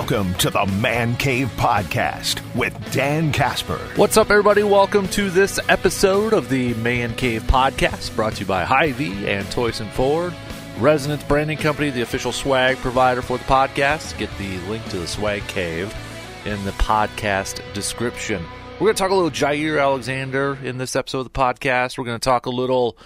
Welcome to the Man Cave Podcast with Dan Casper. What's up, everybody? Welcome to this episode of the Man Cave Podcast, brought to you by Hy-Vee and Toyson Ford, Resonance Branding Company, the official swag provider for the podcast. Get the link to the swag cave in the podcast description. We're going to talk a little Jaire Alexander in this episode of the podcast. We're going to talk a little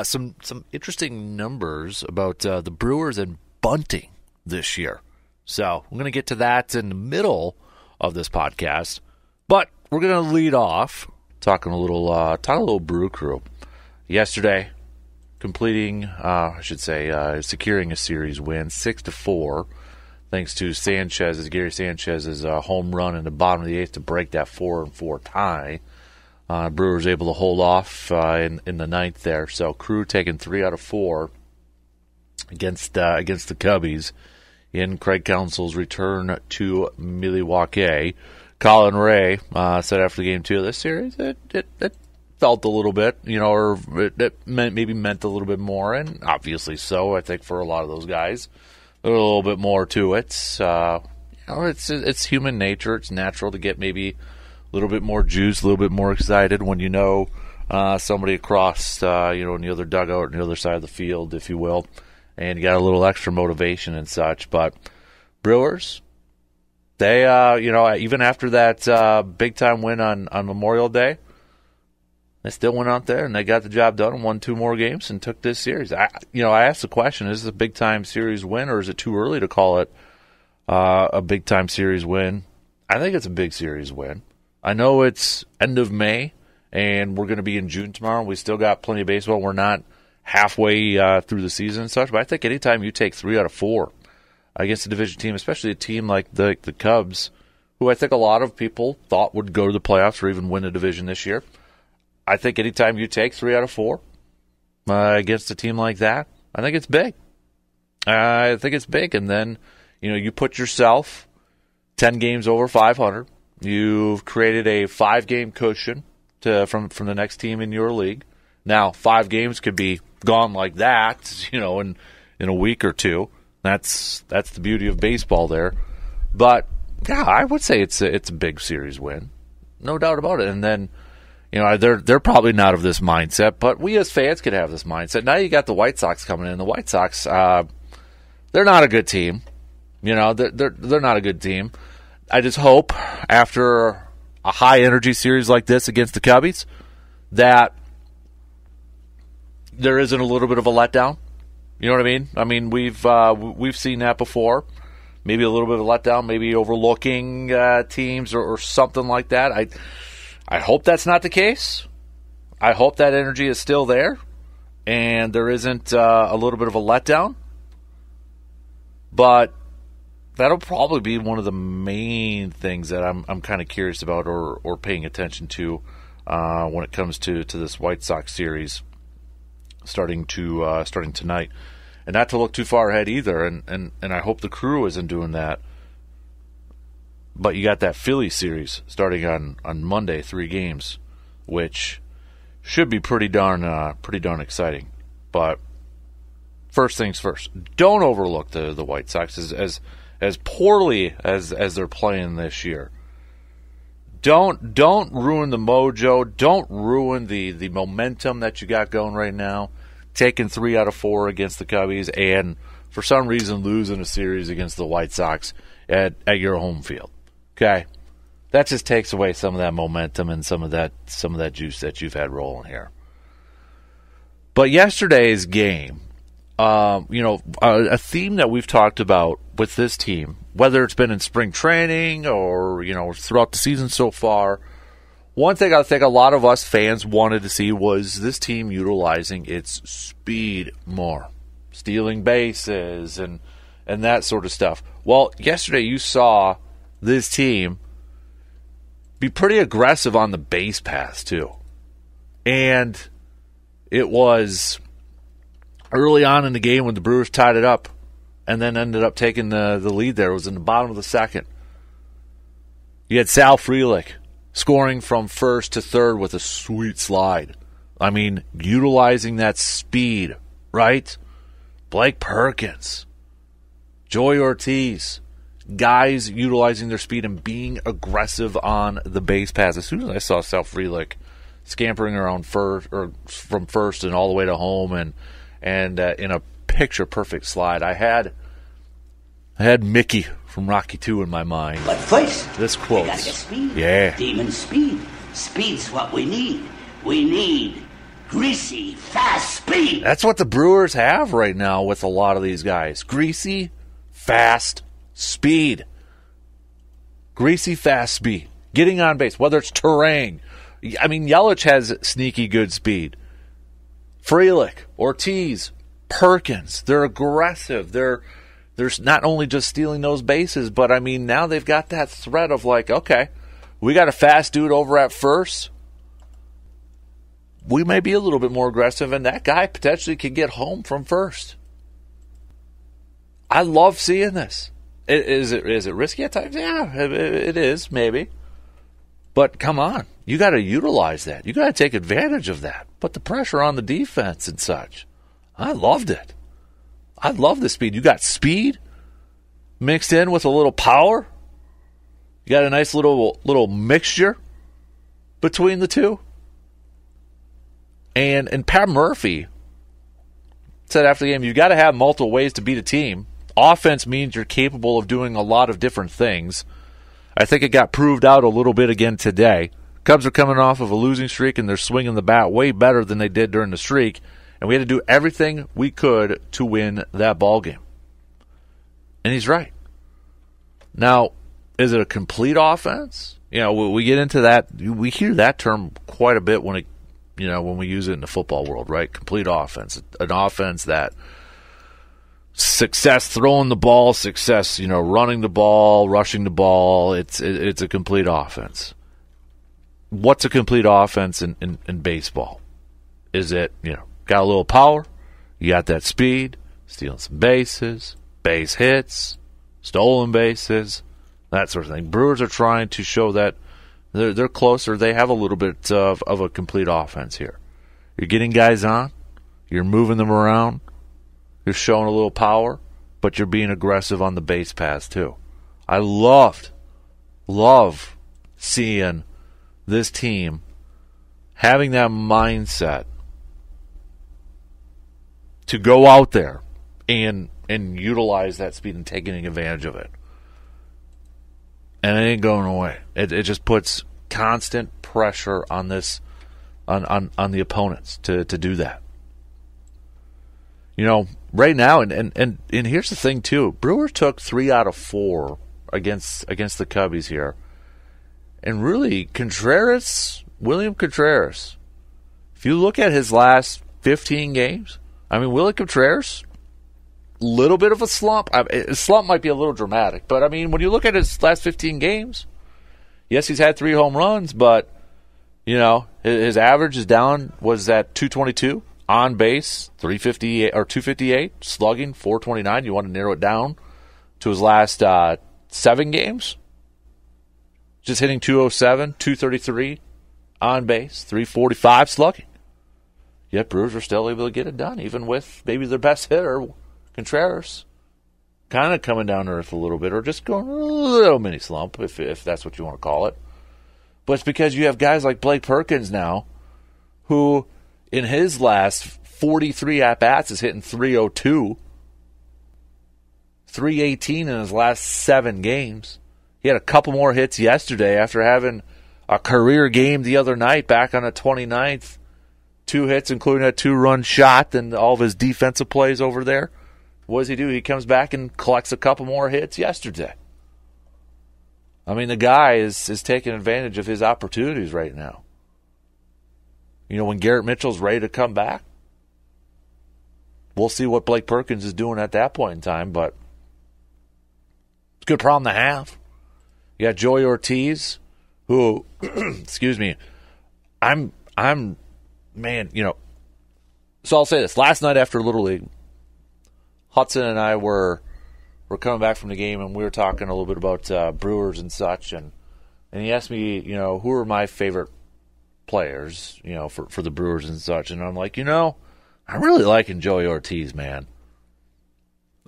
some interesting numbers about the Brewers and bunting this year. So we're going to get to that in the middle of this podcast, but we're going to lead off talking a little Brew Crew. Yesterday, securing a series win, 6-4, thanks to Gary Sanchez's home run in the bottom of the eighth to break that 4-4 tie. Brewers able to hold off in the ninth there. So Crew taking 3 out of 4 against the Cubbies in Craig Counsell's return to Milwaukee. Colin Ray said after the game two of this series, it felt a little bit, or it meant a little bit more, and obviously so. I think for a lot of those guys, a little bit more to it. It's human nature. It's natural to get maybe a little bit more juice, a little bit more excited when somebody across, in the other dugout, on the other side of the field, if you will. And you got a little extra motivation and such. But Brewers, they, even after that big-time win on Memorial Day, they still went out there and they got the job done and won 2 more games and took this series. I asked the question, is this a big-time series win or is it too early to call it a big-time series win? I think it's a big series win. I know it's end of May and we're going to be in June tomorrow. We still got plenty of baseball. We're not halfway through the season and such, but I think anytime you take 3 out of 4 against a division team, especially a team like the Cubs, who I think a lot of people thought would go to the playoffs or even win a division this year, I think anytime you take 3 out of 4 against a team like that, I think it's big. And then, you put yourself 10 games over 500. You've created a 5-game cushion from the next team in your league. Now, 5 games could be gone like that, in a week or two. That's the beauty of baseball there. But yeah, I would say it's a big series win, no doubt about it. And then, they're probably not of this mindset, but we as fans could have this mindset. Now you got the White Sox coming in. The White Sox, they're not a good team. They're not a good team. I just hope after a high energy series like this against the Cubbies that there isn't a little bit of a letdown. You know what I mean? I mean, we've seen that before. Maybe a little bit of a letdown, maybe overlooking teams or something like that. I hope that's not the case. I hope that energy is still there and there isn't a little bit of a letdown. But that'll probably be one of the main things that I'm kind of curious about or paying attention to when it comes to this White Sox series starting tonight, and not to look too far ahead either. And I hope the Crew isn't doing that. But you got that Philly series starting on Monday, 3 games, which should be pretty darn exciting. But first things first, don't overlook the White Sox as poorly as they're playing this year. Don't ruin the mojo. Don't ruin the momentum that you got going right now. Taking 3 out of 4 against the Cubbies and for some reason losing a series against the White Sox at your home field. Okay, that just takes away some of that momentum and some of that juice that you've had rolling here. But yesterday's game, a theme that we've talked about with this team, whether it's been in spring training or, throughout the season so far, one thing I think a lot of us fans wanted to see was this team utilizing its speed more, stealing bases and that sort of stuff. Well, yesterday you saw this team be pretty aggressive on the base paths too. And it was early on in the game when the Brewers tied it up and then ended up taking the lead there. It was in the bottom of the second. You had Sal Frelick scoring from first to third with a sweet slide. I mean, utilizing that speed, right? Blake Perkins, Joey Ortiz, guys utilizing their speed and being aggressive on the base paths. As soon as I saw Sal Frelick scampering around first, or from first and all the way to home, and in a picture-perfect slide, I had Mickey from Rocky II in my mind. But first, this quote, we gotta get speed. Yeah, Demon speed. Speed's what we need. We need greasy, fast speed. That's what the Brewers have right now with a lot of these guys. Greasy, fast speed. Greasy, fast speed. Getting on base, whether it's terrain. I mean, Yelich has sneaky good speed. Frelick, Ortiz, Perkins, they're aggressive. They're not only just stealing those bases, but I mean, now they've got that threat of like, okay, we got a fast dude over at first. We may be a little bit more aggressive, and that guy potentially could get home from first. I love seeing this. Is it risky at times? Yeah, it is, maybe. But come on, you got to utilize that. You got to take advantage of that. Put the pressure on the defense and such. I loved it. I love the speed. You got speed mixed in with a little power. You got a nice little mixture between the two. And Pat Murphy said after the game, you've got to have multiple ways to beat a team. Offense means you're capable of doing a lot of different things. I think it got proved out a little bit again today. Cubs are coming off of a losing streak, and they're swinging the bat way better than they did during the streak. And we had to do everything we could to win that ball game. And he's right. Now, is it a complete offense? You know, we get into that. We hear that term quite a bit when we use it in the football world, right? Complete offense. An offense that success throwing the ball, success, running the ball, rushing the ball. It's a complete offense. What's a complete offense in baseball? Is it, got a little power, you got that speed, stealing some bases, base hits, stolen bases, that sort of thing. Brewers are trying to show that they're closer. They have a little bit of a complete offense here. You're getting guys on, you're moving them around, you're showing a little power, but you're being aggressive on the base paths too. I love seeing this team having that mindset to go out there and utilize that speed and taking advantage of it. And it ain't going away. It just puts constant pressure on this on the opponents to do that. Right now, and here's the thing too. Brewers took 3 out of 4 against the Cubbies here. And really, William Contreras, if you look at his last 15 games, Willie Contreras, little bit of a slump. A slump might be a little dramatic, but when you look at his last 15 games, yes, he's had 3 home runs, but his average is down. Was at 222 on base, 358 or 258 slugging, 429. You want to narrow it down to his last 7 games, just hitting 207, 233 on base, 345 slugging. Yet Brewers are still able to get it done, even with maybe their best hitter, Contreras, kind of coming down to earth a little bit, or just going a little mini slump, if that's what you want to call it. But it's because you have guys like Blake Perkins now, who in his last 43 at-bats is hitting 302, 318 in his last 7 games. He had a couple more hits yesterday after having a career game the other night back on the 29th. 2 hits, including a 2-run shot, and all of his defensive plays over there. What does he do? He comes back and collects a couple more hits yesterday. The guy is taking advantage of his opportunities right now. When Garrett Mitchell's ready to come back, we'll see what Blake Perkins is doing at that point in time, but it's a good problem to have. You got Joey Ortiz, who, excuse me, so I'll say this. Last night after Little League, Hudson and I were coming back from the game, and we were talking a little bit about Brewers and such, and he asked me, who are my favorite players, for the Brewers and such, and I'm like, I'm really liking Joey Ortiz, man.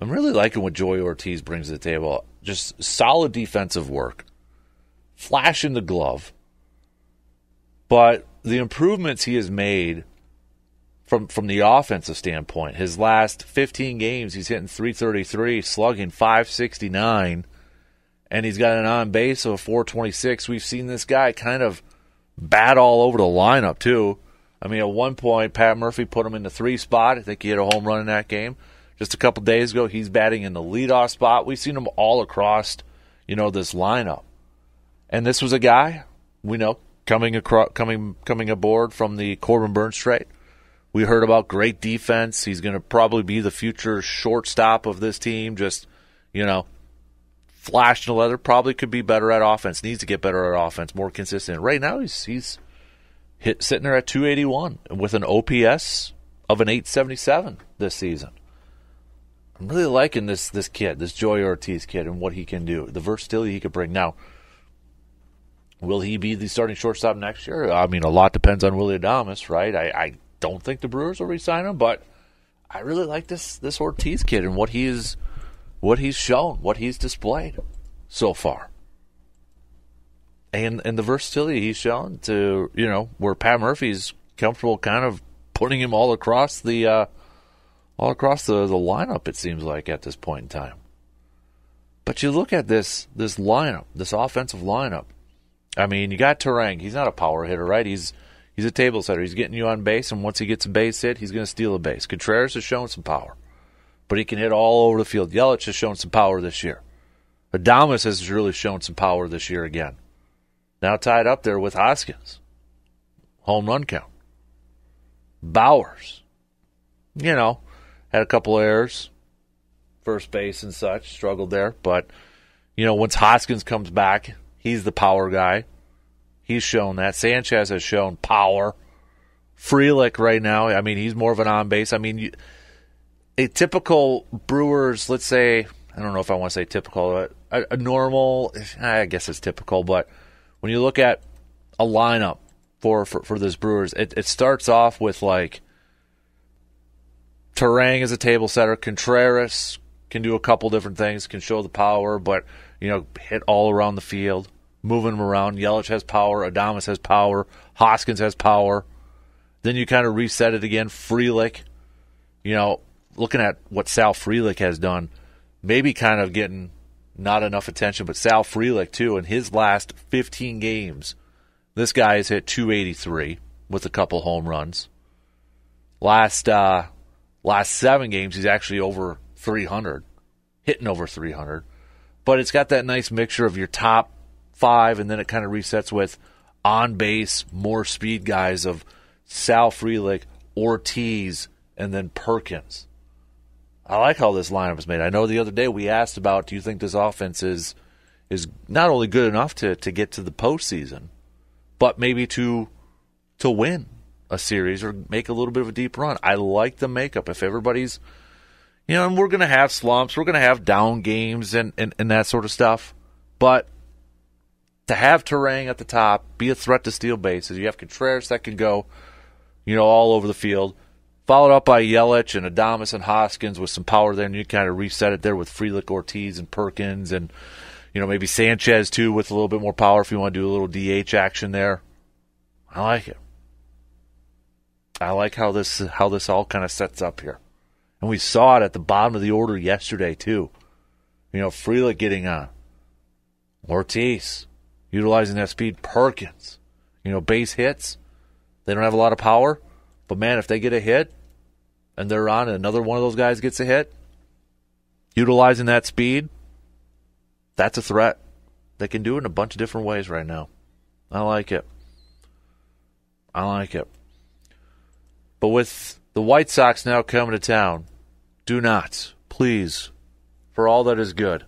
I'm really liking what Joey Ortiz brings to the table. just solid defensive work, flash in the glove. But the improvements he has made from the offensive standpoint, his last 15 games, he's hitting .333, slugging .569, and he's got an on base of .426. We've seen this guy kind of bat all over the lineup too. I mean, at one point, Pat Murphy put him in the 3 spot. I think he hit a home run in that game. Just a couple days ago, he's batting in the leadoff spot. We've seen him all across, this lineup. And this was a guy we know coming aboard from the Corbin Burns trade. We heard about great defense. He's going to probably be the future shortstop of this team. Just, flash in the leather. Probably could be better at offense. Needs to get better at offense. More consistent. Right now, he's sitting there at 281 with an OPS of an 877 this season. I'm really liking this kid, this Jaire Ortiz kid, and what he can do. The versatility he could bring. Now, will he be the starting shortstop next year? I mean, a lot depends on Willy Adames, right? I don't think the Brewers will re-sign him, but I really like this Ortiz kid and what he's shown, what he's displayed so far, and the versatility he's shown to where Pat Murphy's comfortable kind of putting him all across the lineup. It seems like at this point in time. But you look at this lineup, this offensive lineup. I mean, you got Turang. He's not a power hitter, right? He's a table setter. He's getting you on base, and once he gets a base hit, he's going to steal a base. Contreras has shown some power, but he can hit all over the field. Yelich has shown some power this year. Adames has really shown some power this year again. Now tied up there with Hoskins. Home run count. Bowers. Had a couple errors. First base and such. Struggled there. But, once Hoskins comes back, he's the power guy. He's shown that. Sanchez has shown power. Frelick right now, I mean, he's more of an on-base. I mean, a typical Brewers, let's say, I don't know if I want to say typical, a normal, I guess it's typical, but when you look at a lineup for this Brewers, it starts off with like Turang as a table setter. Contreras can do a couple different things, can show the power, but, hit all around the field. Moving them around. Yelich has power. Adames has power. Hoskins has power. Then you kind of reset it again. Frelick, looking at what Sal Frelick has done, maybe kind of getting not enough attention, but Sal Frelick, too, in his last 15 games, this guy has hit 283 with a couple home runs. Last 7 games, he's actually over 300, hitting over 300. But it's got that nice mixture of your top 5, and then it kind of resets with on-base, more speed guys of Sal Frelick, Ortiz, and then Perkins. I like how this lineup is made. I know the other day we asked about, do you think this offense is not only good enough to get to the postseason, but maybe to win a series or make a little bit of a deep run? I like the makeup. If everybody's, and we're going to have slumps, we're going to have down games and that sort of stuff, but to have Turang at the top, be a threat to steal bases. You have Contreras that can go, all over the field. Followed up by Yelich and Adames and Hoskins with some power there, and you kind of reset it there with Frelick, Ortiz, and Perkins, and maybe Sanchez too with a little bit more power if you want to do a little DH action there. I like it. I like how this all kind of sets up here, and we saw it at the bottom of the order yesterday too. Frelick getting on, Ortiz utilizing that speed, Perkins, base hits. They don't have a lot of power, but man, if they get a hit and they're on and another one of those guys gets a hit, utilizing that speed, that's a threat. They can do it in a bunch of different ways right now. I like it. But with the White Sox now coming to town, do not, please, for all that is good,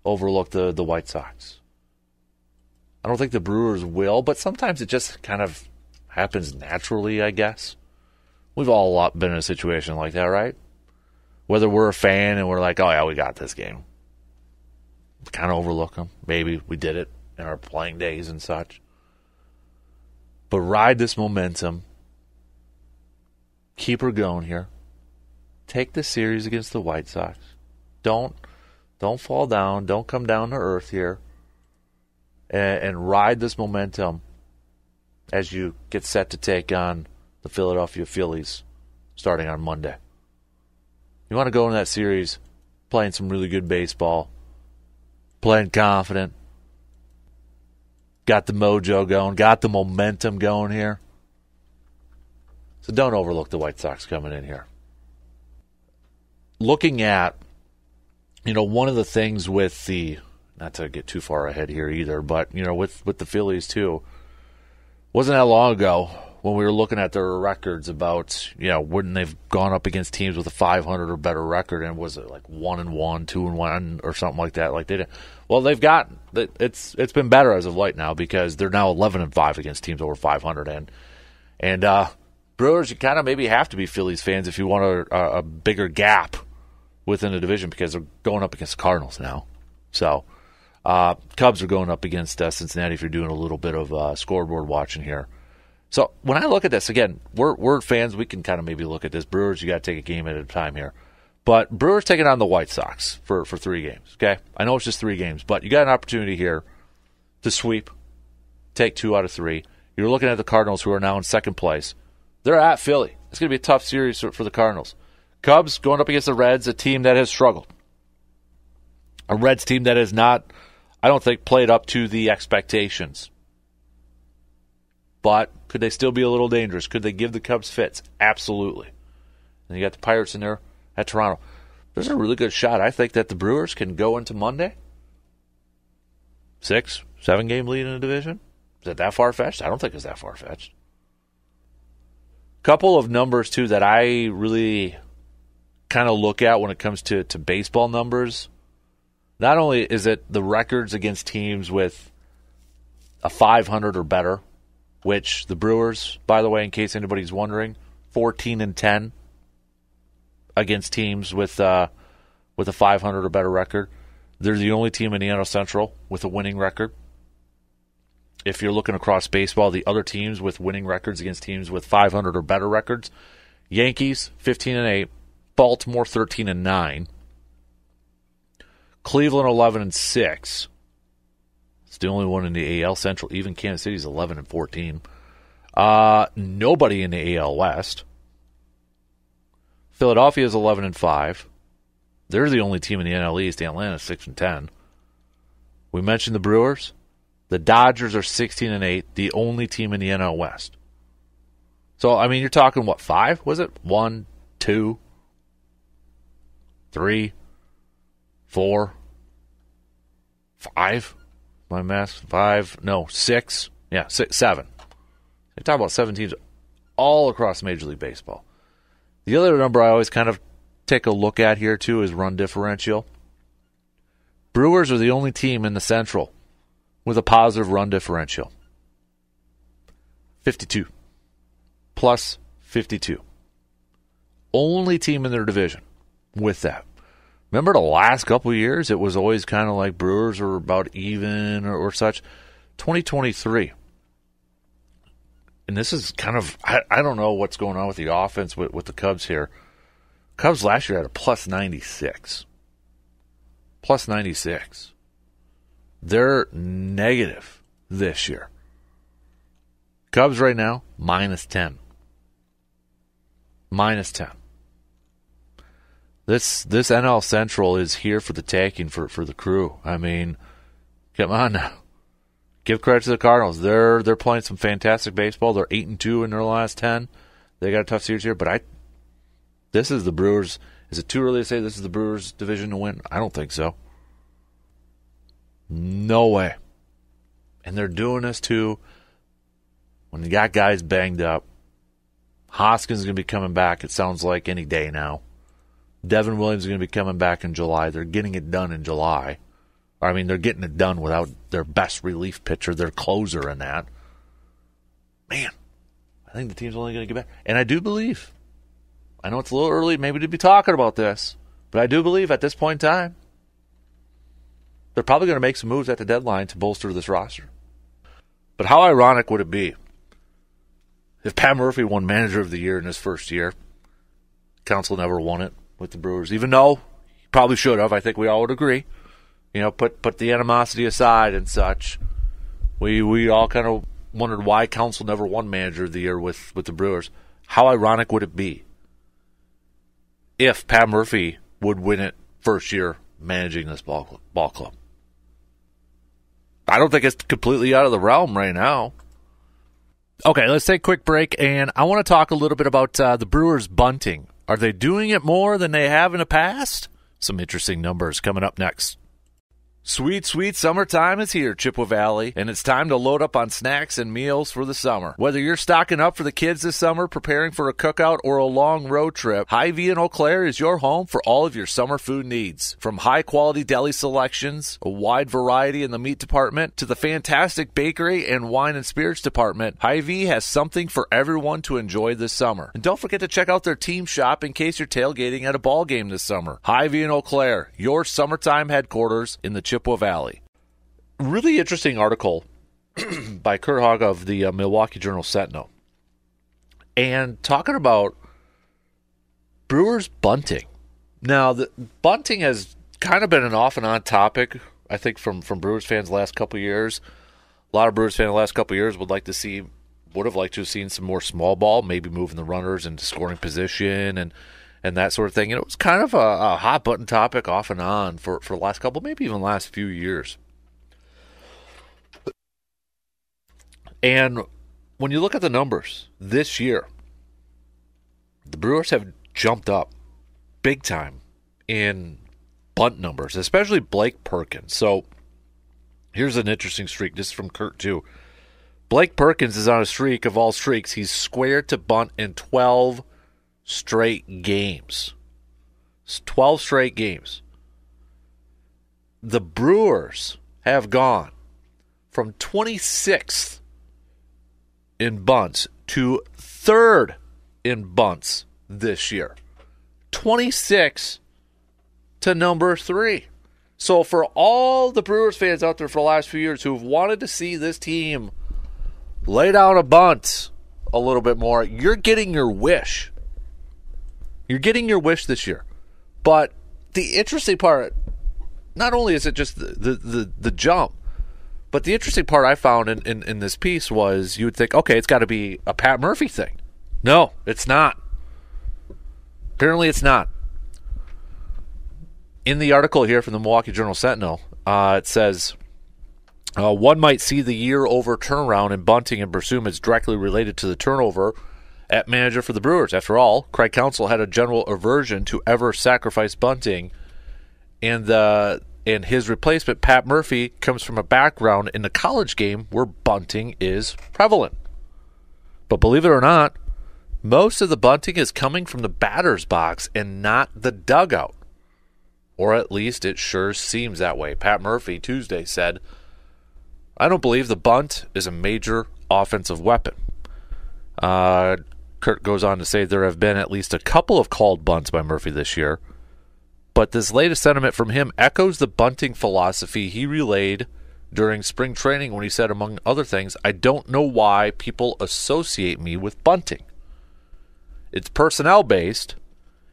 overlook the White Sox. I don't think the Brewers will, but sometimes it just kind of happens naturally, I guess. We've all been in a situation like that, right? Whether we're a fan and we're like, oh, yeah, we got this game. Kind of overlook them. Maybe we did it in our playing days and such. But ride this momentum. Keep her going here. Take the series against the White Sox. Don't Don't fall down. Don't come down to earth here. And ride this momentum as you get set to take on the Philadelphia Phillies starting on Monday. You want to go in that series playing some really good baseball, playing confident, got the mojo going, got the momentum going here. So don't overlook the White Sox coming in here. Looking at, one of the things with the, not to get too far ahead here either, but, with the Phillies too, wasn't that long ago when we were looking at their records about, wouldn't they've gone up against teams with a 500 or better record, and was it like 1-1, 2-1, or something like that? Like they did. Well, they've got it's been better as of late now because they're now 11-5 against teams over 500, and Brewers, you kind of maybe have to be Phillies fans if you want a bigger gap within the division because they're going up against the Cardinals now. So Cubs are going up against Cincinnati if you're doing a little bit of scoreboard watching here. So when I look at this, again, we're fans. We can kind of maybe look at this. Brewers, you got to take a game at a time here. But Brewers taking on the White Sox for 3 games, okay? I know it's just 3 games, but you got an opportunity here to sweep, take 2 out of 3. You're looking at the Cardinals, who are now in second place. They're at Philly. It's going to be a tough series for the Cardinals. Cubs going up against the Reds, a team that has struggled. A Reds team that has not, I don't think, played up to the expectations. But could they still be a little dangerous? Could they give the Cubs fits? Absolutely. And you got the Pirates in there at Toronto. There's a really good shot, I think, that the Brewers can go into Monday. 6, 7 game lead in the division. Is it that far-fetched? I don't think it's that far-fetched. Couple of numbers, too, that I really kind of look at when it comes to baseball numbers. Not only is it the records against teams with a 500 or better, which the Brewers, by the way, in case anybody's wondering, 14-10 against teams with a 500 or better record. They're the only team in the NL Central with a winning record. If you're looking across baseball, the other teams with winning records against teams with 500 or better records, Yankees 15-8, Baltimore 13-9, Cleveland 11-6. It's the only one in the AL Central. Even Kansas City's 11-14. Nobody in the AL West. Philadelphia is 11-5. They're the only team in the NL East. Atlanta's 6-10. We mentioned the Brewers. The Dodgers are 16-8, the only team in the NL West. So, I mean, you're talking, what, 5? Was it? 1, 2, 3, 4, 5? My math, 5, no, 6. Yeah, 6, 7. You're talking about 7 teams all across Major League Baseball. The other number I always kind of take a look at here, too, is run differential. Brewers are the only team in the Central with a positive run differential. 52. Plus 52. Only team in their division with that. Remember the last couple of years, it was always kind of like Brewers are about even or such. 2023. And this is kind of, I don't know what's going on with the offense with the Cubs here. Cubs last year had a plus 96. Plus 96. They're negative this year. Cubs right now, minus 10. Minus 10. This NL Central is here for the taking for the Crew. I mean, come on now. Give credit to the Cardinals. They're playing some fantastic baseball. They're 8-2 in their last 10. They got a tough series here, but this is the Brewers. Is it too early to say this is the Brewers' division to win? I don't think so. No way. And they're doing this too when you got guys banged up. Hoskins is going to be coming back, it sounds like, any day now. Devin Williams is going to be coming back in July. They're getting it done in July. I mean, they're getting it done without their best relief pitcher, their closer in that. Man, I think the team's only going to get back. And I do believe, I know it's a little early maybe to be talking about this, but I do believe at this point in time, they're probably going to make some moves at the deadline to bolster this roster. But how ironic would it be if Pat Murphy won Manager of the Year in his first year? Council never won it with the Brewers, even though he Probably should have. I think we all would agree. Put the animosity aside and such. We all kind of wondered why Counsell never won Manager of the Year with the Brewers. How ironic would it be if Pat Murphy would win it first year managing this ball club? I don't think it's completely out of the realm right now. Okay, let's take a quick break, and I want to talk a little bit about the Brewers bunting. Are they doing it more than they have in the past? Some interesting numbers coming up next. Sweet, sweet summertime is here, Chippewa Valley, and it's time to load up on snacks and meals for the summer. Whether you're stocking up for the kids this summer, preparing for a cookout, or a long road trip, Hy-Vee in Eau Claire is your home for all of your summer food needs. From high-quality deli selections, a wide variety in the meat department, to the fantastic bakery and wine and spirits department, Hy-Vee has something for everyone to enjoy this summer. And don't forget to check out their team shop in case you're tailgating at a ball game this summer. Hy-Vee in Eau Claire, your summertime headquarters in the Chippewa Valley. Really interesting article by Kurt Hogg of the Milwaukee Journal-Sentinel. And talking about Brewers bunting. Now, the bunting has kind of been an off and on topic, I think, from Brewers fans the last couple of years. A lot of Brewers fans the last couple of years would have liked to have seen some more small ball, maybe moving the runners into scoring position and that sort of thing. And it was kind of a hot button topic off and on for the last couple, maybe even last few years. And when you look at the numbers this year, the Brewers have jumped up big time in bunt numbers, especially Blake Perkins. So here's an interesting streak. This is from Kurt, too. Blake Perkins is on a streak of all streaks. He's squared to bunt in 12 straight games. It's 12 straight games. The Brewers have gone from 26th in bunts to 3rd in bunts this year. 26 to number 3. So for all the Brewers fans out there for the last few years who have wanted to see this team lay down a bunt a little bit more, you're getting your wish. You're getting your wish this year. But the interesting part, not only is it just the jump, but the interesting part I found in this piece was you would think, okay, it's got to be a Pat Murphy thing. No, it's not. Apparently it's not. In the article here from the Milwaukee Journal-Sentinel, it says, one might see the year-over turnaround in bunting and presume it's directly related to the turnover at manager for the Brewers. After all, Craig Counsell had a general aversion to ever sacrifice bunting, and his replacement, Pat Murphy, comes from a background in the college game where bunting is prevalent. But believe it or not, most of the bunting is coming from the batter's box and not the dugout. Or at least it sure seems that way. Pat Murphy Tuesday said, "I don't believe the bunt is a major offensive weapon." Kurt goes on to say there have been at least a couple of called bunts by Murphy this year, but this latest sentiment from him echoes the bunting philosophy he relayed during spring training when he said, among other things, "I don't know why people associate me with bunting. It's personnel-based.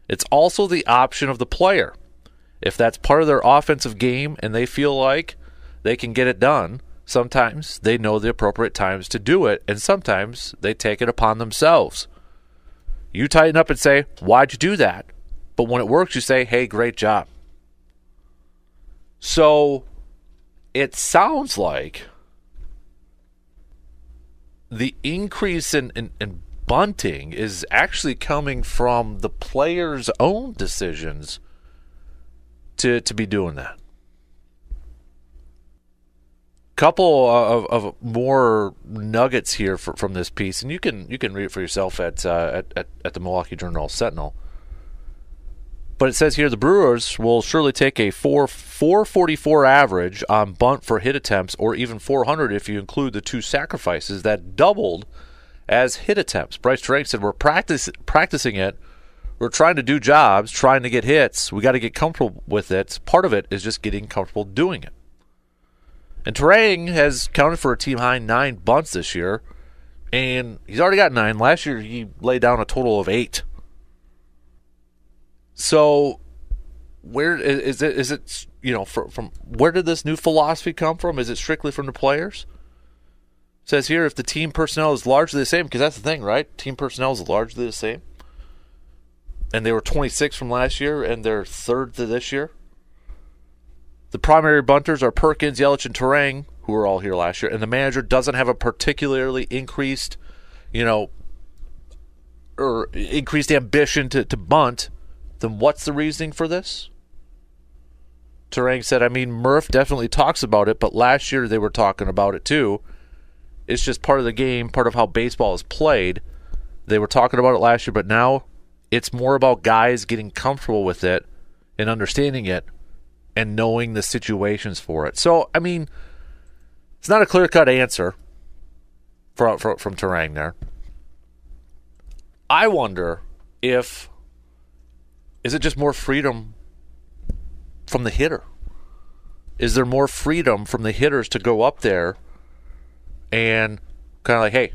It's also the option of the player. If that's part of their offensive game and they feel like they can get it done, sometimes they know the appropriate times to do it, and sometimes they take it upon themselves. You tighten up and say, 'Why'd you do that?' But when it works, you say, 'Hey, great job.'" So it sounds like the increase in bunting is actually coming from the player's own decisions to be doing that. Couple of more nuggets here from this piece, and you can read it for yourself at the Milwaukee Journal-Sentinel. But it says here the Brewers will surely take a 444 average on bunt for hit attempts, or even 400 if you include the 2 sacrifices that doubled as hit attempts. Bryce Drake said, "We're practicing it. We're trying to do jobs, trying to get hits. We got to get comfortable with it. Part of it is just getting comfortable doing it." And Terang has counted for a team-high 9 bunts this year, and he's already got 9. Last year, he laid down a total of 8. So where is it? Is it from where did this new philosophy come from? Is it strictly from the players? It says here if the team personnel is largely the same, because that's the thing, right? Team personnel is largely the same, and they were 26 from last year, and they're third to this year. The primary bunters are Perkins, Yelich, and Terang, who were all here last year, and the manager doesn't have a particularly increased, or increased ambition to bunt. Then what's the reasoning for this? Terang said, Murph definitely talks about it, but last year they were talking about it too. It's just part of the game, part of how baseball is played. They were talking about it last year, but now it's more about guys getting comfortable with it and understanding it and knowing the situations for it. So, it's not a clear-cut answer from Terang there. I wonder is it just more freedom from the hitter? Is there more freedom from the hitters to go up there and kind of like, hey,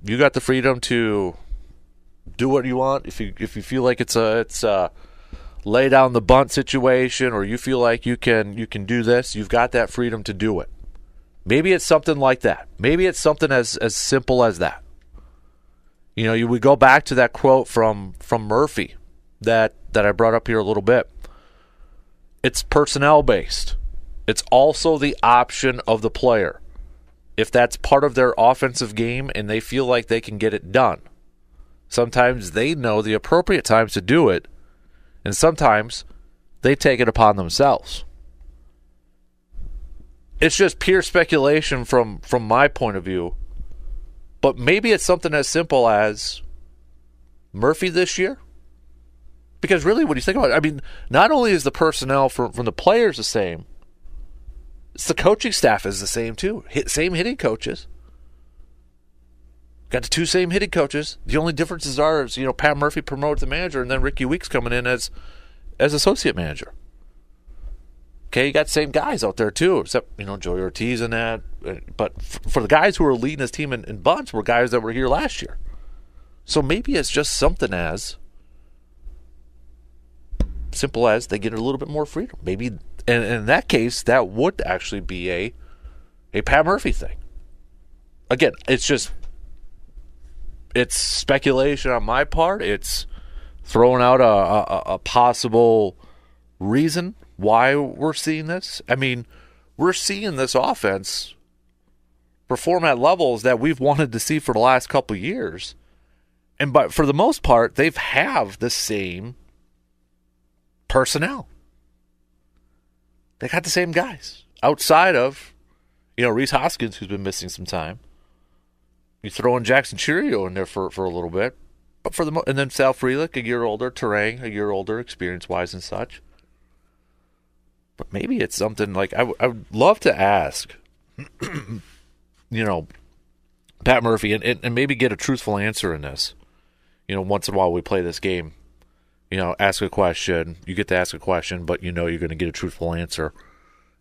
you got the freedom to do what you want. If you feel like it's a lay down the bunt situation, or you feel like you can do this, you've got that freedom to do it. Maybe it's something like that. Maybe it's something as simple as that. We go back to that quote from Murphy that I brought up here a little bit. It's personnel based. It's also the option of the player. If that's part of their offensive game and they feel like they can get it done. Sometimes they know the appropriate times to do it, and sometimes they take it upon themselves. It's just pure speculation from my point of view, but maybe it's something as simple as Murphy this year. Because really, when you think about it, not only is the personnel from the players the same, it's the coaching staff is the same too. Same hitting coaches. Got the two same hitting coaches. The only differences are, Pat Murphy promoted the manager, and then Ricky Weeks coming in as associate manager. Okay, you got the same guys out there too, except Joey Ortiz and that. But for the guys who were leading his team in bunts were guys that were here last year. So maybe it's just something as simple as they get a little bit more freedom. Maybe, and in that case, that would actually be a Pat Murphy thing. Again, it's speculation on my part. It's throwing out a possible reason why we're seeing this. We're seeing this offense perform at levels that we've wanted to see for the last couple of years. But for the most part, they've have the same personnel. They got the same guys. Outside of, Rhys Hoskins, who's been missing some time. You throw in Jackson Cheerio in there for a little bit. But and then Sal Frelick, a year older, Terang, a year older, experience-wise and such. But maybe it's something like, I would love to ask, Pat Murphy, and maybe get a truthful answer in this. Once in a while we play this game. Ask a question. You get to ask a question, but you're going to get a truthful answer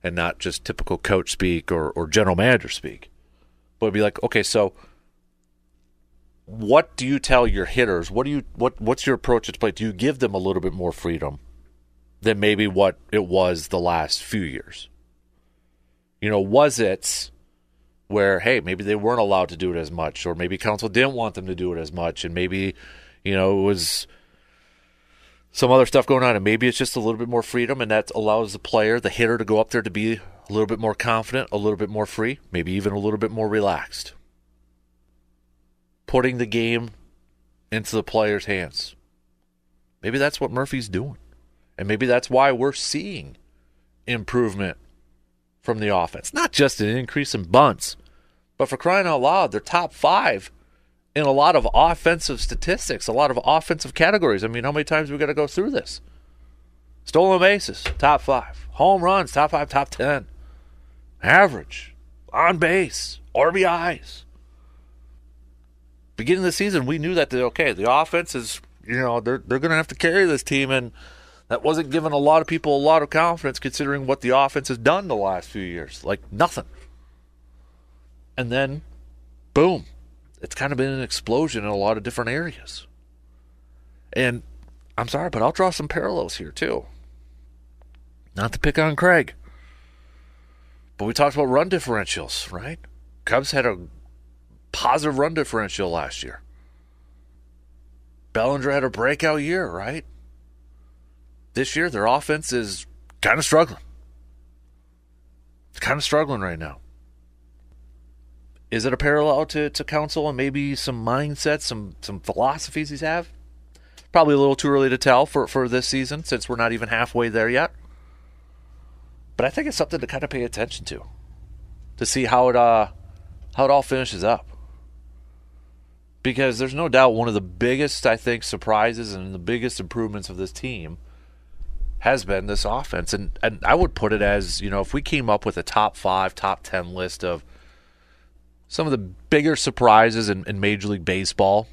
and not just typical coach speak or general manager speak. But it'd be like, okay, so what do you tell your hitters? What's your approach to play? Do you give them a little bit more freedom than maybe what it was the last few years? Was it where, hey, maybe they weren't allowed to do it as much, or maybe council didn't want them to do it as much, and maybe, it was some other stuff going on, and maybe it's just a little bit more freedom, and that allows the hitter, to go up there to be a little bit more confident, a little bit more free, maybe even a little bit more relaxed. Putting the game into the player's hands. Maybe that's what Murphy's doing. And maybe that's why we're seeing improvement from the offense. Not just an increase in bunts, but for crying out loud, they're top 5 in a lot of offensive statistics, a lot of offensive categories. How many times have we got to go through this? Stolen bases, top 5. Home runs, top 5, top 10. Average, on base, RBIs. Beginning of the season, we knew that, the offense is, they're going to have to carry this team, and that wasn't giving a lot of people a lot of confidence considering what the offense has done the last few years. Like nothing. And then, boom. It's kind of been an explosion in a lot of different areas. And I'm sorry, but I'll draw some parallels here too. Not to pick on Craig, but we talked about run differentials, right? Cubs had a positive run differential last year. Bellinger had a breakout year, right? This year, their offense is kind of struggling. It's kind of struggling right now. Is it a parallel to Counsell and maybe some mindsets, some philosophies he's have? Probably a little too early to tell for this season since we're not even halfway there yet. But I think it's something to kind of pay attention to see how it all finishes up. Because there's no doubt one of the biggest, I think, surprises and the biggest improvements of this team has been this offense. And I would put it as, if we came up with a top 5, top 10 list of some of the bigger surprises in Major League Baseball,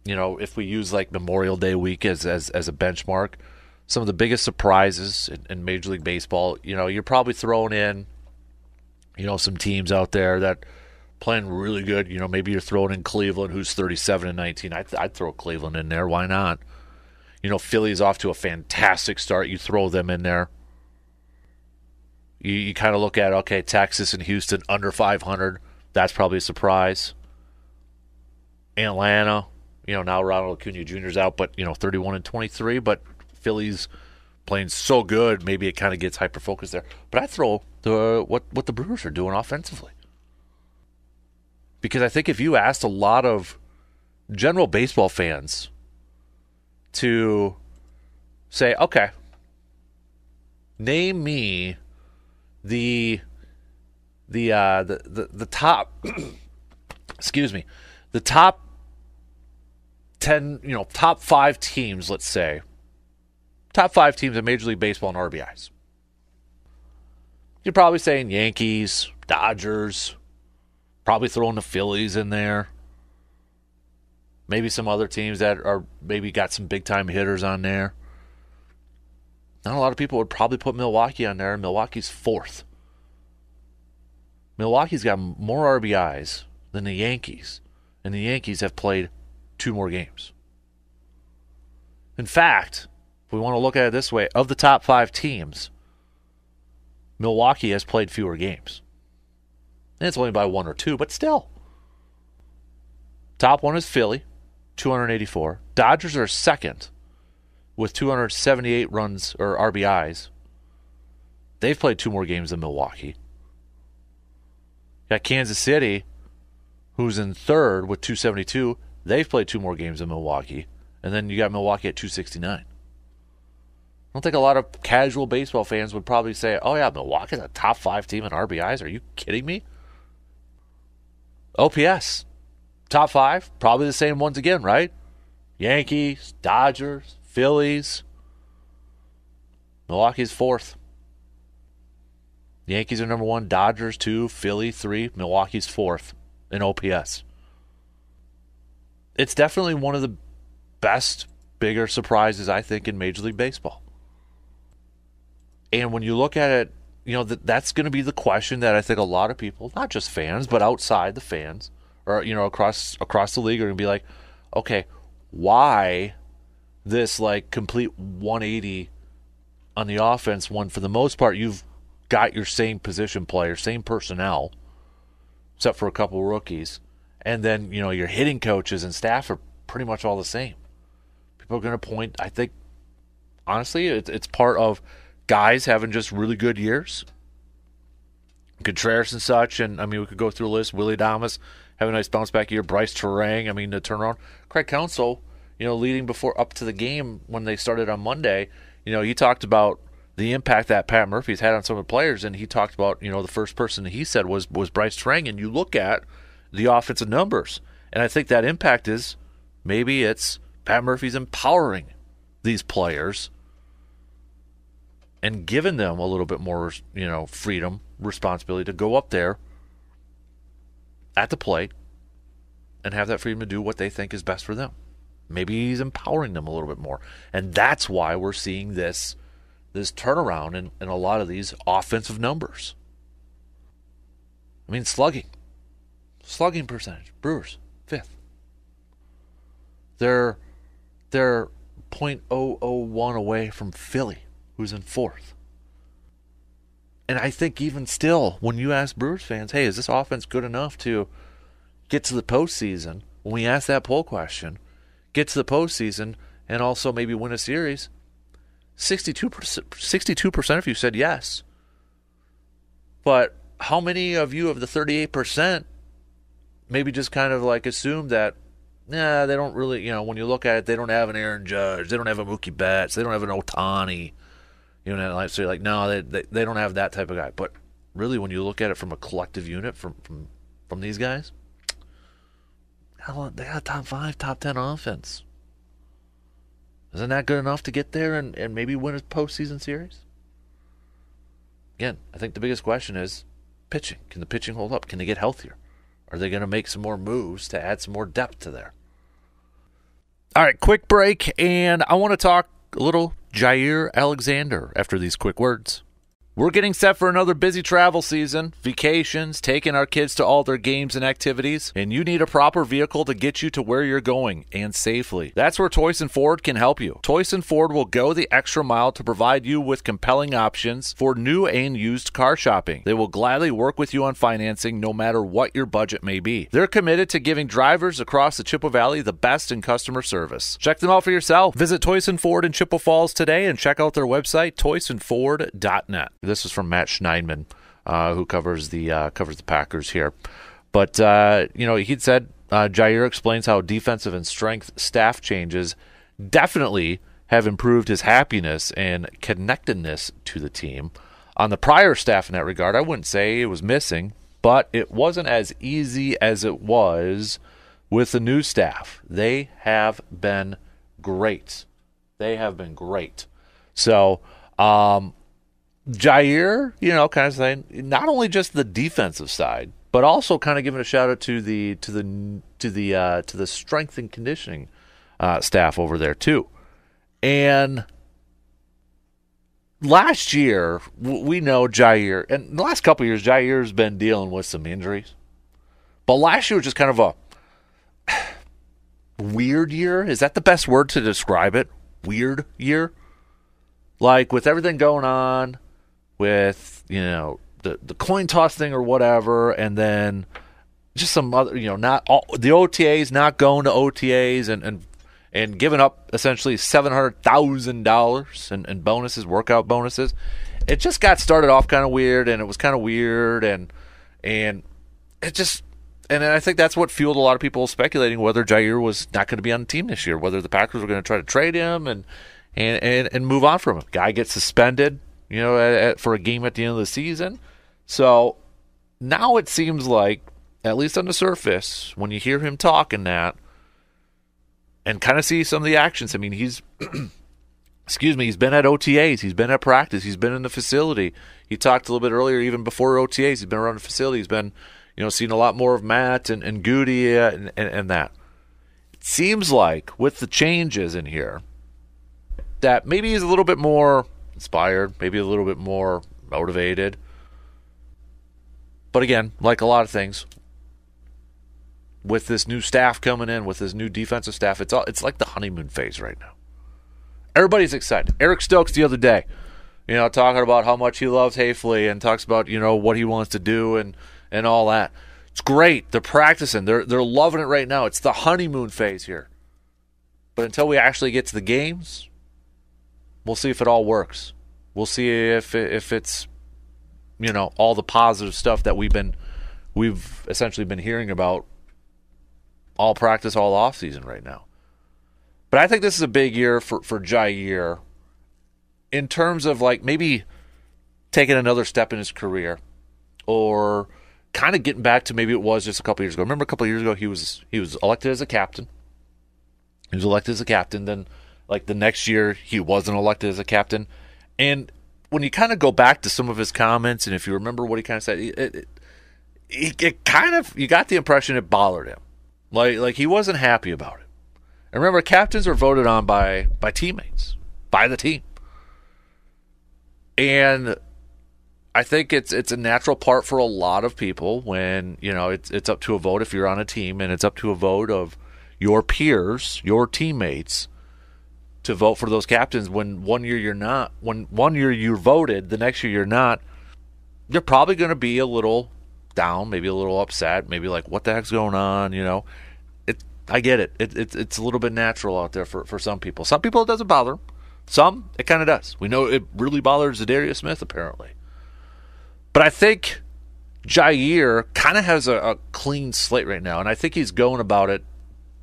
if we use like Memorial Day week as a benchmark, some of the biggest surprises in Major League Baseball, you're probably throwing in, some teams out there that playing really good. Maybe you're throwing in Cleveland, who's 37-19. I'd throw Cleveland in there. Why not? Philly's off to a fantastic start. You throw them in there. You kind of look at, okay, Texas and Houston under 500. That's probably a surprise. Atlanta, now Ronald Acuna Jr.'s out, but 31-23. But Philly's playing so good, maybe it kind of gets hyper focused there. But I throw what the Brewers are doing offensively, because I think if you asked a lot of general baseball fans to say, okay, name me the top the top 10, top 5 teams, let's say. Top 5 teams in Major League Baseball in RBIs. You're probably saying Yankees, Dodgers, probably throwing the Phillies in there. Maybe some other teams that are maybe got some big-time hitters on there. Not a lot of people would probably put Milwaukee on there. Milwaukee's 4th. Milwaukee's got more RBIs than the Yankees, and the Yankees have played 2 more games. In fact, if we want to look at it this way, of the top 5 teams, Milwaukee has played fewer games. And it's only by 1 or 2, but still. Top 1 is Philly, 284. Dodgers are second with 278 runs or RBIs. They've played 2 more games than Milwaukee. Got Kansas City, who's in third with 272. They've played 2 more games than Milwaukee. And then you got Milwaukee at 269. I don't think a lot of casual baseball fans would probably say, oh yeah, Milwaukee's a top 5 team in RBIs. Are you kidding me? OPS, top 5, probably the same ones again, right? Yankees, Dodgers, Phillies. Milwaukee's 4th. Yankees are number 1, Dodgers 2, Philly 3, Milwaukee's 4th in OPS. It's definitely one of the best, bigger surprises, I think, in Major League Baseball. And when you look at it, that's going to be the question that I think a lot of people, not just fans, but outside the fans, or across the league, are going to be like, okay, why this complete 180 on the offense when for the most part you've got your same position players, same personnel, except for a couple rookies, and then your hitting coaches and staff are pretty much all the same. People are going to point, I think, honestly, it's part of guys having just really good years. Contreras and such, and we could go through a list. Willie Adames having a nice bounce back year. Bryce Terang, the turnaround. Craig Counsell, leading before up to the game when they started on Monday. He talked about the impact that Pat Murphy's had on some of the players, and he talked about the first person that he said was Bryce Terang. And you look at the offensive numbers, and I think that impact is maybe it's Pat Murphy's empowering these players and giving them a little bit more, freedom, responsibility to go up there at the plate and have that freedom to do what they think is best for them. Maybe he's empowering them a little bit more. And that's why we're seeing this turnaround in a lot of these offensive numbers. Slugging percentage, Brewers, 5th. They're .001 away from Philly, who's in 4th. And I think even still, when you ask Brewers fans, hey, is this offense good enough to get to the postseason? When we ask that poll question, get to the postseason and also maybe win a series, 62% of you said yes. But how many of you of the 38% maybe just kind of like assume that, they don't really, when you look at it, they don't have an Aaron Judge, they don't have a Mookie Betts, they don't have an Ohtani. So you're like, no, they don't have that type of guy. But really, when you look at it from a collective unit from these guys, they got a top 5, top 10 offense. Isn't that good enough to get there and maybe win a postseason series? Again, I think the biggest question is pitching. Can the pitching hold up? Can they get healthier? Are they going to make some more moves to add some more depth to there? All right, quick break, and I want to talk a little Jaire Alexander after these quick words. We're getting set for another busy travel season, vacations, taking our kids to all their games and activities, and you need a proper vehicle to get you to where you're going and safely. That's where Toyson Ford can help you. Toyson Ford will go the extra mile to provide you with compelling options for new and used car shopping. They will gladly work with you on financing no matter what your budget may be. They're committed to giving drivers across the Chippewa Valley the best in customer service. Check them out for yourself. Visit Toyson Ford in Chippewa Falls today and check out their website, toysonford.net. This is from Matt Schneidman, who covers the Packers here. But, he'd said Jaire explains how defensive and strength staff changes definitely have improved his happiness and connectedness to the team. On the prior staff in that regard, I wouldn't say it was missing, but it wasn't as easy as it was with the new staff. They have been great. So, Jaire, kind of saying not only just the defensive side, but also kind of giving a shout out to the strength and conditioning staff over there too. And last year, we know Jaire, and the last couple of years, Jaire's been dealing with some injuries. But last year was just kind of a weird year. Is that the best word to describe it? Weird year? Like with everything going on, with, the coin toss thing or whatever, and then just some other, not all the OTAs, not going to OTAs and giving up essentially $700,000 in bonuses, workout bonuses. It just got started off kind of weird, and it was kind of weird, and it just, and I think that's what fueled a lot of people speculating whether Jaire was not going to be on the team this year, whether the Packers were going to try to trade him and move on from him. Guy gets suspended, for a game at the end of the season. So now it seems like, at least on the surface, when you hear him talking that and kind of see some of the actions, I mean, he's been at OTAs, he's been at practice, he's been in the facility. He talked a little bit earlier, even before OTAs, he's been around the facility. He's been, seeing a lot more of Matt and Goody and that. It seems like with the changes in here that maybe he's a little bit more inspired, maybe a little bit more motivated. But again, like a lot of things, with this new staff coming in, with this new defensive staff, it's like the honeymoon phase right now. Everybody's excited. Eric Stokes the other day, talking about how much he loves Hayfley and talks about, what he wants to do and all that. It's great. They're practicing. They're loving it right now. It's the honeymoon phase here. But until we actually get to the games, we'll see if it all works. We'll see if it's, all the positive stuff that we've essentially been hearing about all practice, all off season right now. But I think this is a big year for Jaire in terms of like maybe taking another step in his career, or kind of getting back to maybe it was just a couple years ago. Remember a couple years ago he was elected as a captain. Then like the next year he wasn't elected as a captain. And when you kind of go back to some of his comments, and if you remember what he kind of said, it kind of, you got the impression it bothered him. Like he wasn't happy about it. And remember, captains are voted on by teammates, by the team. And I think it's a natural part for a lot of people when, it's up to a vote if you're on a team, and it's up to a vote of your peers, your teammates, to vote for those captains. When one year you're not, when one year you're voted, the next year you're not, you're probably going to be a little down, maybe a little upset, maybe like, what the heck's going on, I get it. It's a little bit natural out there for some people. Some people it doesn't bother them. Some, it kind of does. We know it really bothers Zadarius Smith, apparently. But I think Jaire kind of has a clean slate right now, and I think he's going about it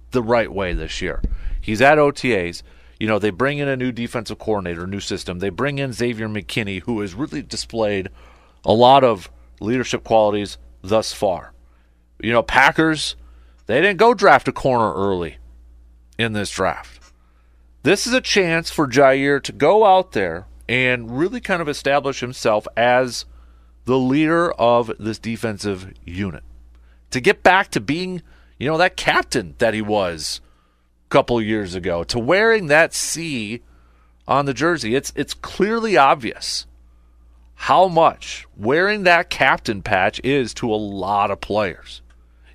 the right way this year. He's at OTAs. They bring in a new defensive coordinator, new system. They bring in Xavier McKinney, who has really displayed a lot of leadership qualities thus far. Packers, they didn't go draft a corner early in this draft. This is a chance for Jaire to go out there and really kind of establish himself as the leader of this defensive unit. To get back to being, that captain that he was a couple of years ago, to wearing that C on the jersey. It's clearly obvious how much wearing that captain patch is to a lot of players.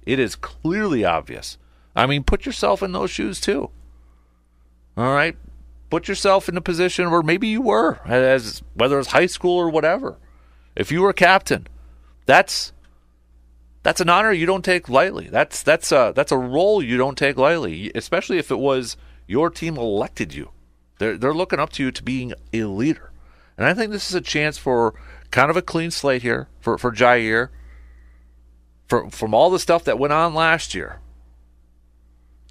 It is clearly obvious. I mean, put yourself in those shoes too. All right? Put yourself in a position where maybe you were, as whether it's high school or whatever. If you were captain, that's an honor you don't take lightly. That's a role you don't take lightly, especially if it was your team elected you. They're looking up to you to being a leader. And I think this is a chance for kind of a clean slate here for Jaire. From all the stuff that went on last year,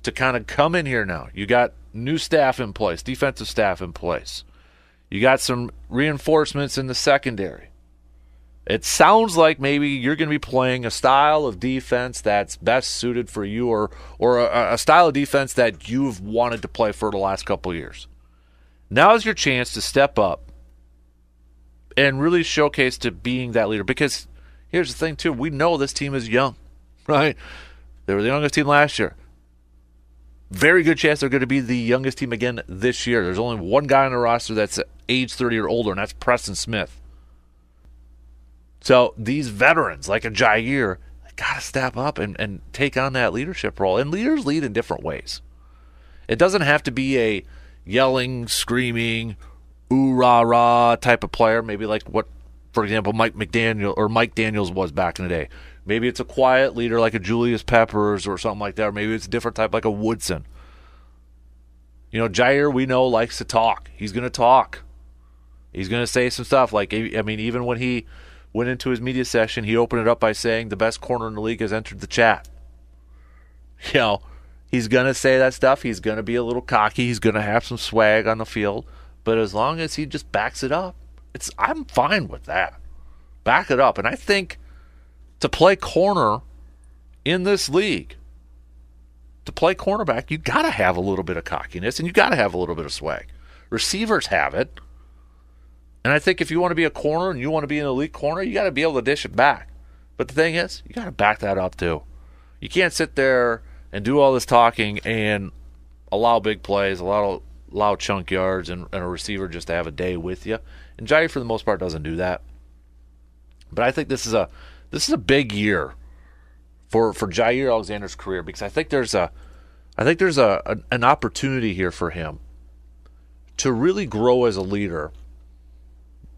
to kind of come in here now. You got new staff in place, defensive staff in place. You got some reinforcements in the secondary. It sounds like maybe you're going to be playing a style of defense that's best suited for you, or a style of defense that you've wanted to play for the last couple of years. Now is your chance to step up and really showcase to being that leader. Because here's the thing, too. We know this team is young, right? They were the youngest team last year. Very good chance they're going to be the youngest team again this year. There's only one guy on the roster that's age 30 or older, and that's Preston Smith. So these veterans, like a Jaire, got to step up and take on that leadership role. And leaders lead in different ways. It doesn't have to be a yelling, screaming, ooh-rah-rah type of player, maybe like what, for example, Mike Daniels was back in the day. Maybe it's a quiet leader like a Julius Peppers or something like that, or maybe it's a different type like a Woodson. Jaire, we know, likes to talk. He's going to talk. He's going to say some stuff. Even when he went into his media session, he opened it up by saying the best corner in the league has entered the chat. He's going to say that stuff. He's going to be a little cocky. He's going to have some swag on the field. But as long as he just backs it up, I'm fine with that. Back it up. And I think to play corner in this league, to play cornerback, you got to have a little bit of cockiness and you got to have a little bit of swag. Receivers have it. And I think if you want to be a corner and you want to be an elite corner, you got to be able to dish it back. But the thing is, you got to back that up too. You can't sit there and do all this talking and allow big plays, allow chunk yards, and a receiver just to have a day with you. And Jaire, for the most part, doesn't do that. But I think this is a big year for Jaire Alexander's career, because I think there's an opportunity here for him to really grow as a leader,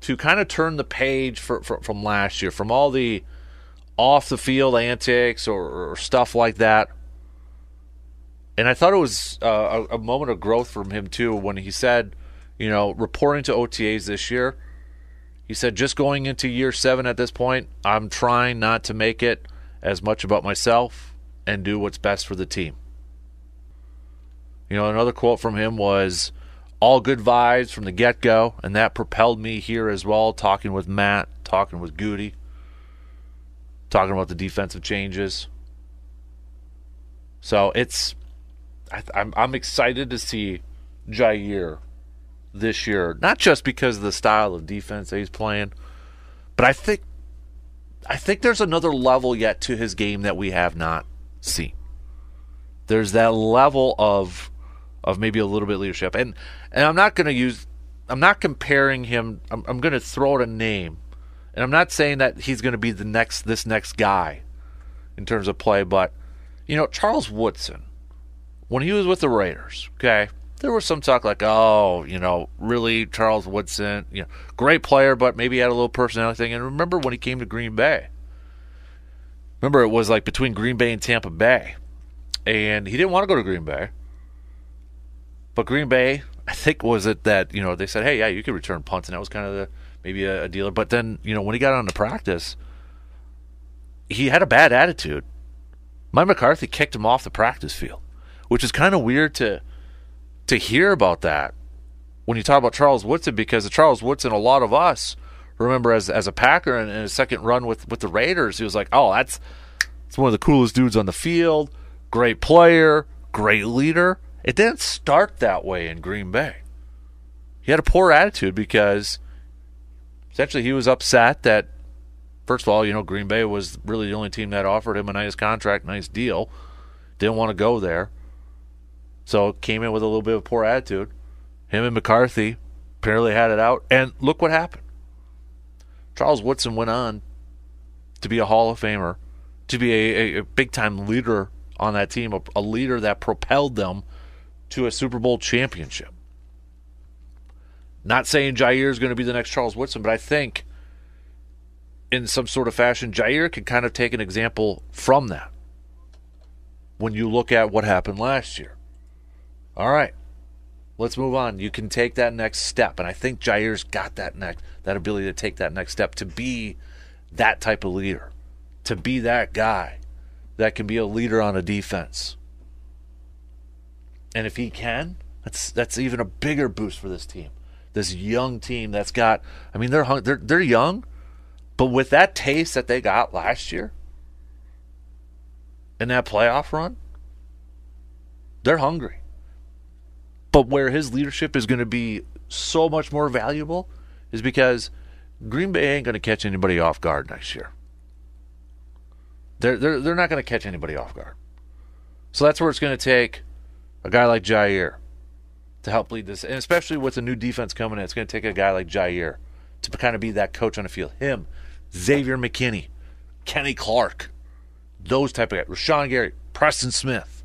to kind of turn the page from last year, from all the off the field antics or stuff like that. And I thought it was a moment of growth from him too when he said, reporting to OTAs this year, he said, just going into year 7 at this point, I'm trying not to make it as much about myself and do what's best for the team. Another quote from him was, all good vibes from the get-go, and that propelled me here as well, talking with Matt, talking with Goody, talking about the defensive changes. So I'm excited to see Jaire this year, not just because of the style of defense that he's playing, but I think there's another level yet to his game that we have not seen. There's that level of maybe a little bit of leadership, and I'm not comparing him. I'm going to throw out a name, and I'm not saying that he's going to be this next guy in terms of play, but Charles Woodson, when he was with the Raiders, okay, there was some talk like, oh, really, Charles Woodson, great player, but maybe he had a little personality thing. And remember when he came to Green Bay? Remember, it was like between Green Bay and Tampa Bay. And he didn't want to go to Green Bay. But Green Bay, I think, was it that, they said, hey, yeah, you can return punts. And that was kind of maybe a dealer. But then, when he got on to practice, he had a bad attitude. Mike McCarthy kicked him off the practice field, which is kind of weird to hear about that when you talk about Charles Woodson, because Charles Woodson, a lot of us remember as a Packer in his second run with the Raiders, he was like, oh, that's one of the coolest dudes on the field, great player, great leader. It didn't start that way in Green Bay. He had a poor attitude because essentially he was upset that, first of all, Green Bay was really the only team that offered him a nice contract, nice deal. Didn't want to go there. So came in with a little bit of a poor attitude. Him and McCarthy apparently had it out. And look what happened. Charles Woodson went on to be a Hall of Famer, to be a big-time leader on that team, a leader that propelled them to a Super Bowl championship. Not saying Jaire is going to be the next Charles Woodson, but I think in some sort of fashion, Jaire can kind of take an example from that when you look at what happened last year. All right, let's move on. You can take that next step, and I think Jaire's got that ability to take that next step, to be that type of leader, to be that guy that can be a leader on a defense. And if he can, that's even a bigger boost for this team, this young team that's got. I mean, they're young, but with that taste that they got last year in that playoff run, they're hungry. But where his leadership is going to be so much more valuable is because Green Bay ain't going to catch anybody off guard next year. They're not going to catch anybody off guard. So that's where it's going to take a guy like Jaire to help lead this. And especially with the new defense coming in, it's going to take a guy like Jaire to kind of be that coach on the field. Him, Xavier McKinney, Kenny Clark, those type of guys. Rashawn Gary, Preston Smith.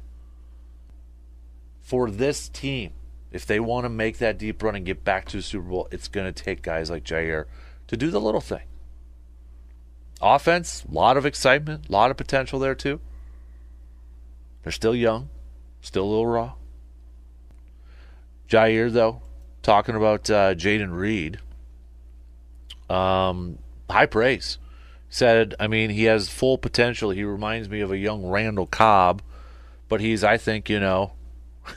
For this team, if they want to make that deep run and get back to the Super Bowl, it's going to take guys like Jaire to do the little thing. Offense, a lot of excitement, a lot of potential there too. They're still young, still a little raw. Jaire, though, talking about Jaden Reed, high praise. Said, he has full potential. He reminds me of a young Randall Cobb, but he's, I think, and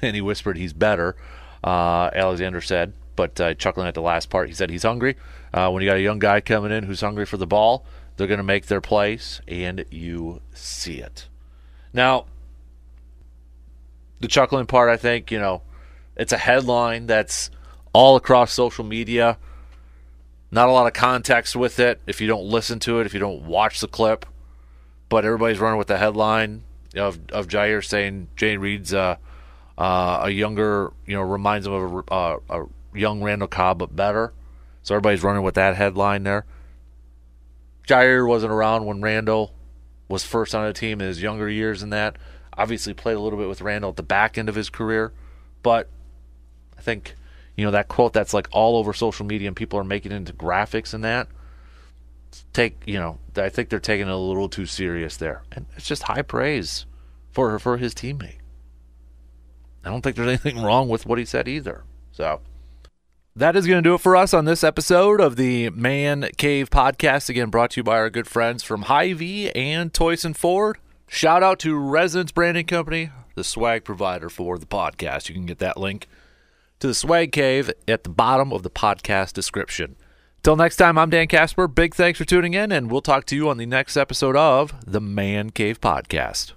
he whispered he's better, Alexander said, but chuckling at the last part, he said he's hungry. When you got a young guy coming in who's hungry for the ball, they're going to make their plays, and you see it. Now, the chuckling part, I think, it's a headline that's all across social media. Not a lot of context with it if you don't listen to it, if you don't watch the clip. But everybody's running with the headline of Jaire saying Jane Reed's a younger, reminds him of a young Randall Cobb, but better. So everybody's running with that headline there. Jaire wasn't around when Randall was first on the team in his younger years and that. Obviously played a little bit with Randall at the back end of his career. But I think, that quote that's like all over social media and people are making it into graphics and that, I think they're taking it a little too serious there. And it's just high praise for his teammate. I don't think there's anything wrong with what he said either. So that is going to do it for us on this episode of the Man Cave Podcast. Again, brought to you by our good friends from Hy-Vee and Toyson Ford. Shout out to Residence Branding Company, the swag provider for the podcast. You can get that link to the Swag Cave at the bottom of the podcast description. Till next time, I'm Dan Casper. Big thanks for tuning in, and we'll talk to you on the next episode of the Man Cave Podcast.